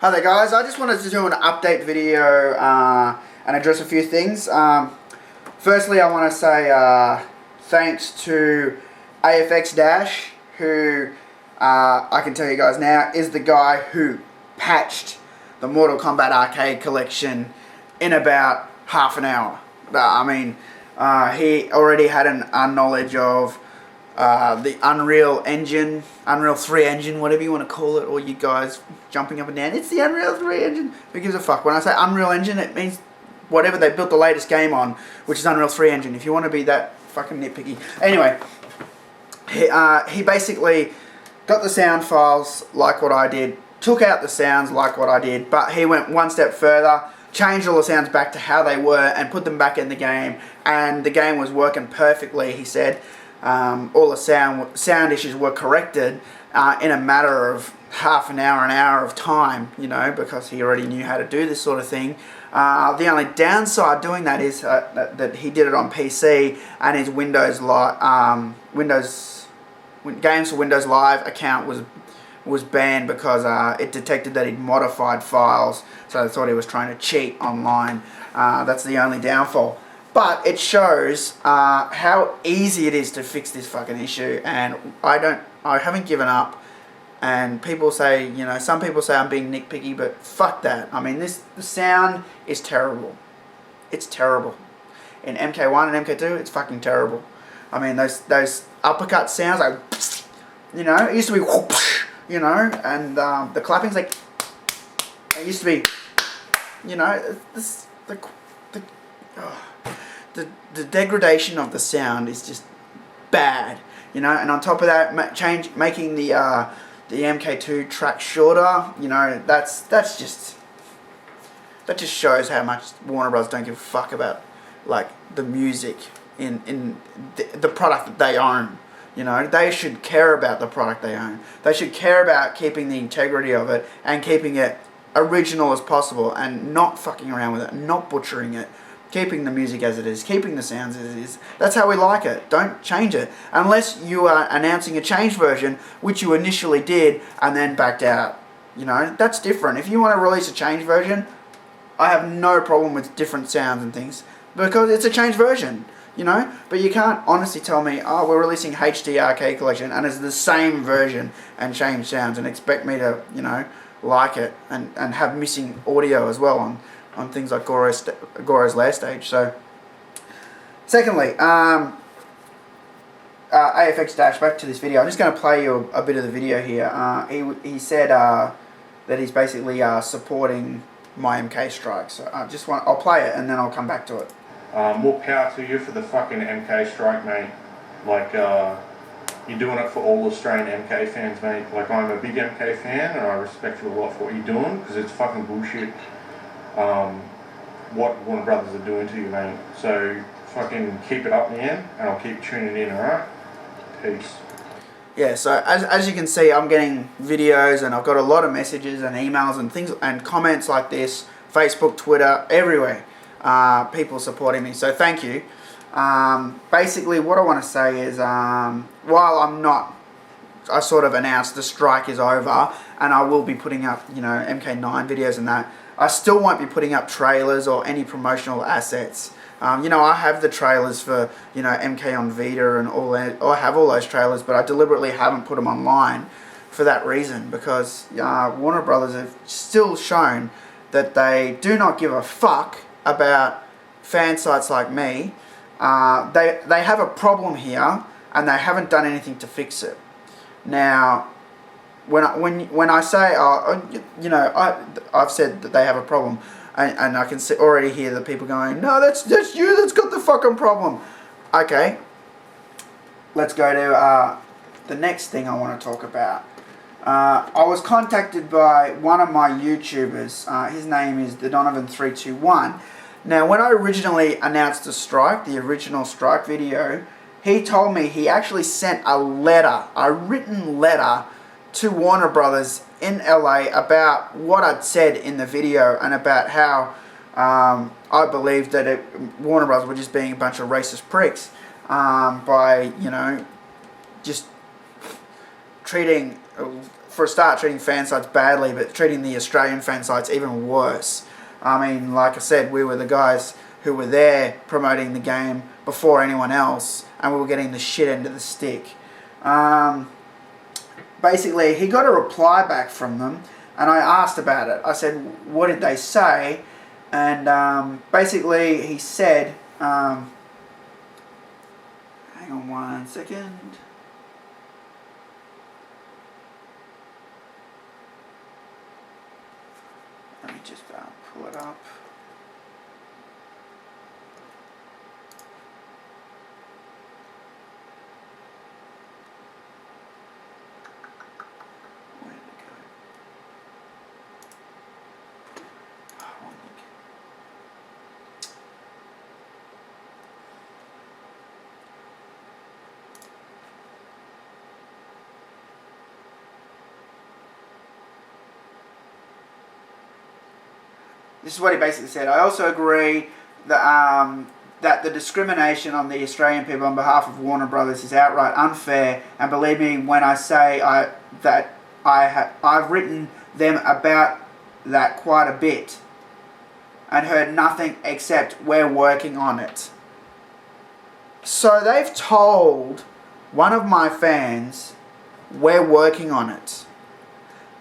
Hi there guys, I just wanted to do an update video and address a few things. Firstly, I want to say thanks to AFX Dash, who I can tell you guys now is the guy who patched the Mortal Kombat Arcade collection in about half an hour. He already had a knowledge of the Unreal Engine, Unreal 3 engine, whatever you want to call it, or you guys jumping up and down. It's the Unreal 3 engine. Who gives a fuck? When I say Unreal Engine, it means whatever they built the latest game on, which is Unreal 3 engine, if you want to be that fucking nitpicky. Anyway, he basically got the sound files like what I did, took out the sounds like what I did, but he went one step further, changed all the sounds back to how they were and put them back in the game, and the game was working perfectly, he said. All the sound issues were corrected in a matter of half an hour of time, you know, because he already knew how to do this sort of thing. The only downside doing that is that he did it on PC, and his Games for Windows Live account was banned because it detected that he'd modified files, so they thought he was trying to cheat online. That's the only downfall. But it shows how easy it is to fix this fucking issue, and I haven't given up. And people say, you know, some people say I'm being nitpicky, but fuck that. I mean, the sound is terrible. It's terrible. In MK1 and MK2, it's fucking terrible. I mean, those uppercut sounds, like, you know, it used to be, whoosh, you know, and the clapping's like, it used to be, you know, the degradation of the sound is just bad, you know. And on top of that, making the MK2 track shorter, you know, that just shows how much Warner Bros. Don't give a fuck about, like, the music in the product that they own. You know, they should care about the product they own. They should care about keeping the integrity of it and keeping it original as possible, and not fucking around with it, not butchering it. Keeping the music as it is, keeping the sounds as it is. That's how we like it. Don't change it. Unless you are announcing a changed version, which you initially did and then backed out. You know, that's different. If you want to release a changed version, I have no problem with different sounds and things, because it's a changed version, you know. But you can't honestly tell me, oh, we're releasing HD Arcade Collection and it's the same version and changed sounds, and expect me to, you know, like it and have missing audio as well on things like Goro's Lair stage. So, secondly, AFX Dash, back to this video. I'm just going to play you a bit of the video here. He said that he's basically supporting my MK strike. So I'll play it and then I'll come back to it. More power to you for the fucking MK strike, mate. Like, you're doing it for all Australian MK fans, mate. Like, I'm a big MK fan and I respect you a lot for what you're doing, because it's fucking bullshit what Warner Brothers are doing to you, mate. So fucking keep it up, man, and I'll keep tuning in, alright? Peace. Yeah, so as you can see, I'm getting videos, and I've got a lot of messages and emails and things and comments like this, Facebook, Twitter, everywhere, people supporting me, so thank you. Basically what I want to say is, while I sort of announced the strike is over, and I will be putting up, you know, MK9 videos and that, I still won't be putting up trailers or any promotional assets. You know, I have the trailers for, you know, MK on Vita and all that. I have all those trailers, but I deliberately haven't put them online for that reason, because Warner Brothers have still shown that they do not give a fuck about fan sites like me. They have a problem here, and they haven't done anything to fix it. Now, when I say, you know, I've said that they have a problem, and I can already hear the people going, no, that's you that's got the fucking problem. Okay, let's go to the next thing I want to talk about. I was contacted by one of my YouTubers. His name is the Donovan321. Now, when I originally announced the strike, the original strike video, he told me he actually sent a written letter to Warner Brothers in LA about what I'd said in the video, and about how I believed that Warner Brothers were just being a bunch of racist pricks by, you know, just treating for a start, treating fan sites badly, but treating the Australian fan sites even worse. I mean, like I said, we were the guys who were there promoting the game before anyone else, and we were getting the shit end of the stick. Basically, he got a reply back from them, and I asked about it. I said, what did they say? And basically, he said, hang on one second. Let me just pull it up. Where did it go? Oh, wrong link. This is what he basically said. I also agree that that the discrimination on the Australian people on behalf of Warner Brothers is outright unfair, and believe me when I say I've written them about that quite a bit and heard nothing except we're working on it. So they've told one of my fans we're working on it.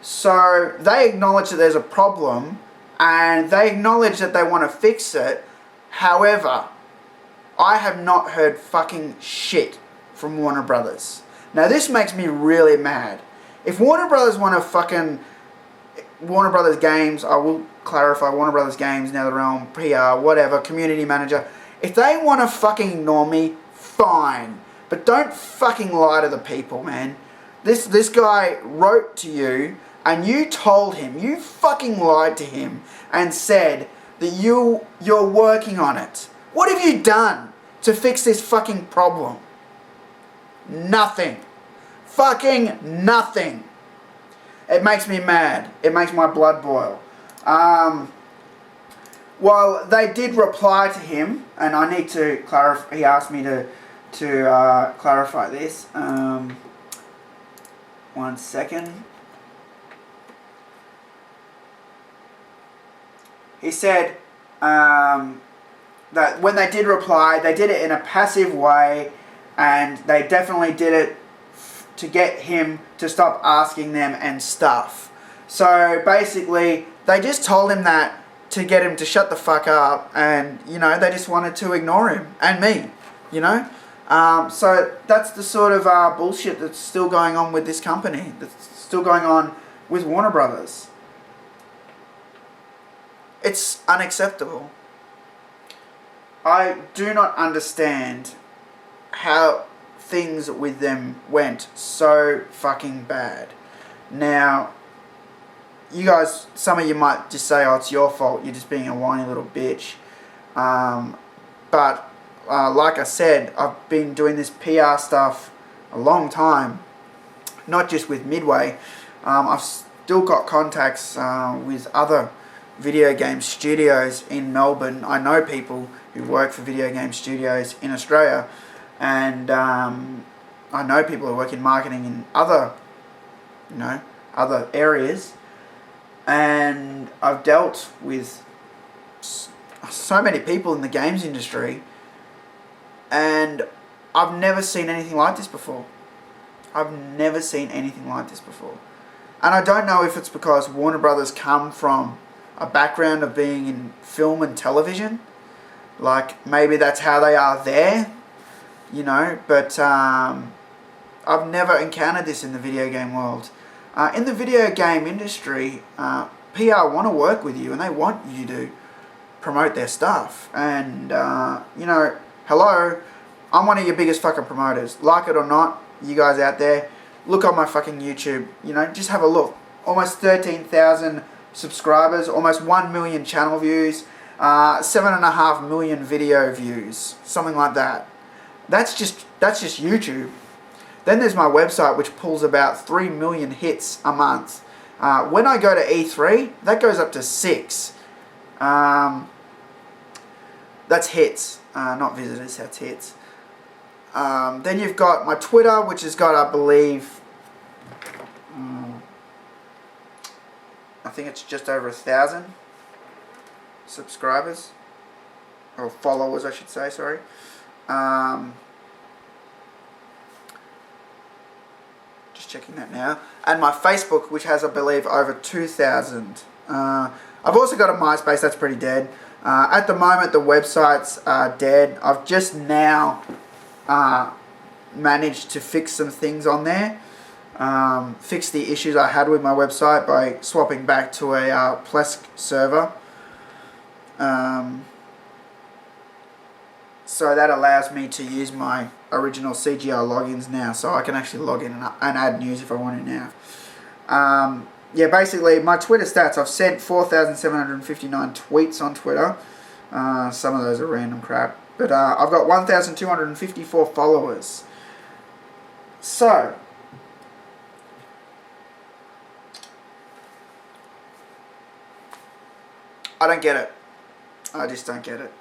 So they acknowledge that there's a problem, and they acknowledge that they want to fix it. However, I have not heard fucking shit from Warner Brothers. Now this makes me really mad. If Warner Brothers want to fucking... Warner Brothers Games, I will clarify, Warner Brothers Games, NetherRealm, PR, whatever, community manager. If they want to fucking ignore me, fine. But don't fucking lie to the people, man. This guy wrote to you, and you told him, you fucking lied to him and said that you're working on it. What have you done to fix this fucking problem? Nothing. Fucking nothing. It makes me mad. It makes my blood boil. Well, they did reply to him, and I need to clarify. He asked me to clarify this. 1 second. He said that when they did reply, they did it in a passive way, and they definitely did it to get him to stop asking them and stuff. So basically, they just told him that to get him to shut the fuck up, and you know, they just wanted to ignore him and me, you know. So that's the sort of bullshit that's still going on with this company, that's still going on with Warner Brothers. It's unacceptable. I do not understand how things with them went so fucking bad. Now, you guys, some of you might just say, oh, it's your fault, you're just being a whiny little bitch. But like I said, I've been doing this PR stuff a long time, not just with Midway. I've still got contacts with other video game studios in Melbourne. I know people who work for video game studios in Australia, and I know people who work in marketing in other, you know, other areas, and I've dealt with so many people in the games industry, and I've never seen anything like this before. I've never seen anything like this before. And I don't know if it's because Warner Brothers come from a background of being in film and television. Like, maybe that's how they are there, you know, but I've never encountered this in the video game world. In the video game industry, PR want to work with you, and they want you to promote their stuff. And, you know, hello, I'm one of your biggest fucking promoters. Like it or not, you guys out there, look on my fucking YouTube, you know, just have a look. Almost 13,000 subscribers, almost 1 million channel views, 7.5 million video views, something like that. That's just YouTube. Then there's my website, which pulls about 3 million hits a month. When I go to E3, that goes up to 6. That's hits, not visitors, that's hits. Then you've got my Twitter, which has got, I believe, I think it's just over 1,000 subscribers. Or followers, I should say, sorry. Just checking that now. And my Facebook, which has, I believe, over 2,000. I've also got a MySpace, that's pretty dead. At the moment, the website's dead. I've just now managed to fix some things on there. Fix the issues I had with my website by swapping back to a Plesk server. So that allows me to use my original CGI logins now, so I can actually log in and add news if I want to now. Yeah, basically my Twitter stats, I've sent 4,759 tweets on Twitter. Some of those are random crap, but I've got 1,254 followers. So I don't get it. I just don't get it.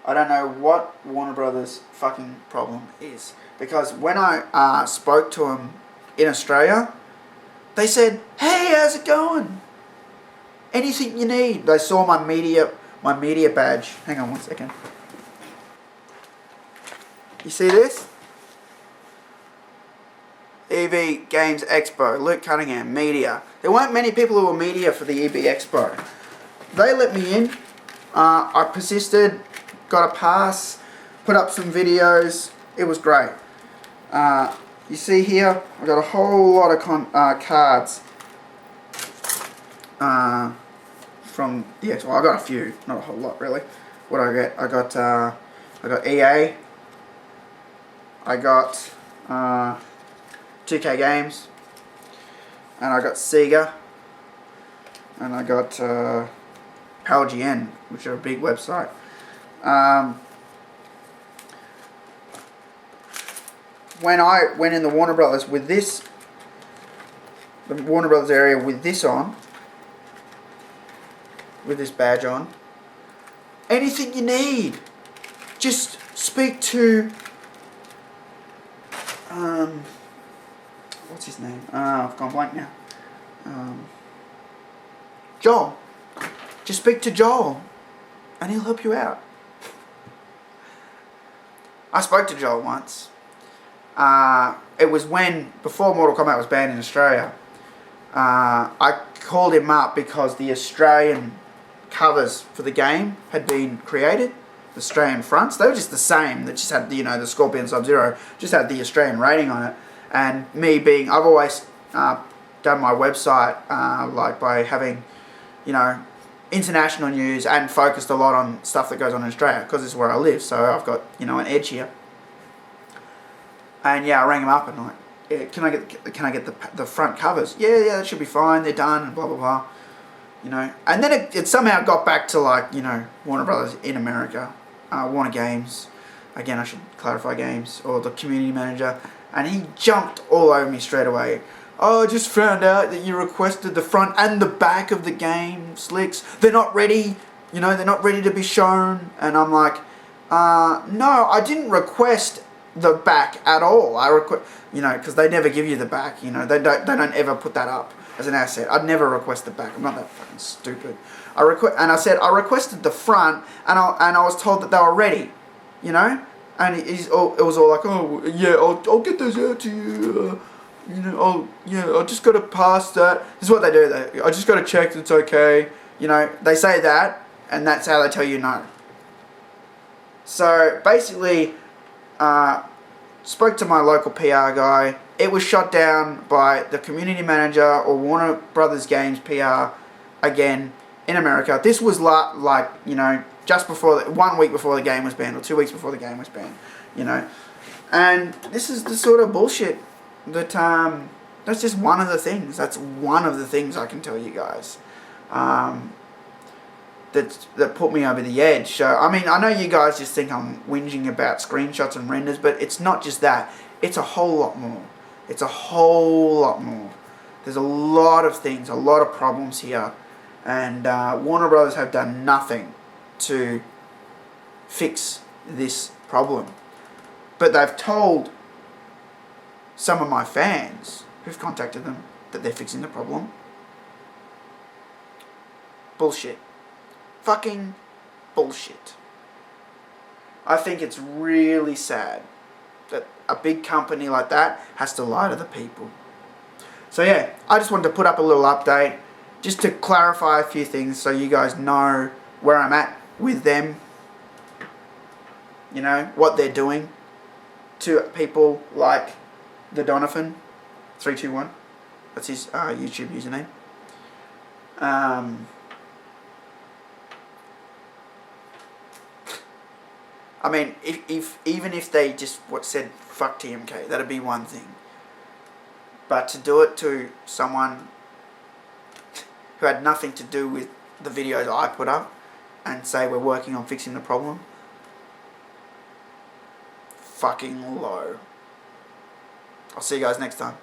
I don't know what Warner Brothers' fucking problem is. Because when I spoke to them in Australia, they said, "Hey, how's it going? Anything you need." They saw my media badge. Hang on one second. You see this? EV Games Expo, Luke Cunningham, media. There weren't many people who were media for the EV Expo. They let me in. I persisted. Got a pass, put up some videos, it was great. You see here, I got a whole lot of cards from the Expo. I got a few, not a whole lot really. What did I get? I got EA, I got 2K Games, and I got Sega, and I got PALGN, which are a big website. When I went in the Warner Brothers with this, the Warner Brothers area with this on, with this badge on, anything you need, just speak to, what's his name? I've gone blank now. Joel. Just speak to Joel, and he'll help you out. I spoke to Joel once. It was before Mortal Kombat was banned in Australia. I called him up because the Australian covers for the game had been created. The Australian fronts, they were just the same. They just had, the Scorpion Sub-Zero, just had the Australian rating on it. And I've always done my website like by having, international news and focused a lot on stuff that goes on in Australia because it's where I live, so I've got an edge here. And yeah, I rang him up and like, yeah, can I get the front covers? Yeah, that should be fine. They're done and blah blah blah. And then it somehow got back to like Warner Brothers in America, Warner Games. Again, I should clarify Games or the community manager, and he jumped all over me straight away. "Oh, I just found out that you requested the front and the back of the game, Slicks. They're not ready, they're not ready to be shown." And I'm like, no, I didn't request the back at all. I because they never give you the back, they don't ever put that up as an asset. I'd never request the back. I'm not that fucking stupid. I said I requested the front, and I was told that they were ready, And it was all like, "Oh yeah, I'll get those out to you. I just got to pass that." This is what they do. I just got to check that it's okay. They say that, and that's how they tell you no. So basically, spoke to my local PR guy. It was shut down by the community manager or Warner Brothers Games PR again in America. This was just before 1 week before the game was banned, or 2 weeks before the game was banned. And this is the sort of bullshit that that's just one of the things. That's one of the things I can tell you guys that put me over the edge. So I mean, I know you guys just think I'm whinging about screenshots and renders, but it's not just that. It's a whole lot more. It's a whole lot more. There's a lot of things, a lot of problems here, and Warner Brothers have done nothing to fix this problem. But they've told some of my fans who've contacted them that they're fixing the problem. Bullshit. Fucking bullshit. I think it's really sad that a big company like that has to lie to the people. So yeah, I just wanted to put up a little update just to clarify a few things so you guys know where I'm at with them. You know, what they're doing to people like the Donovan 321. That's his YouTube username. I mean, if even if they just said fuck TMK, that'd be one thing. But to do it to someone who had nothing to do with the videos I put up and say we're working on fixing the problem, fucking low. I'll see you guys next time.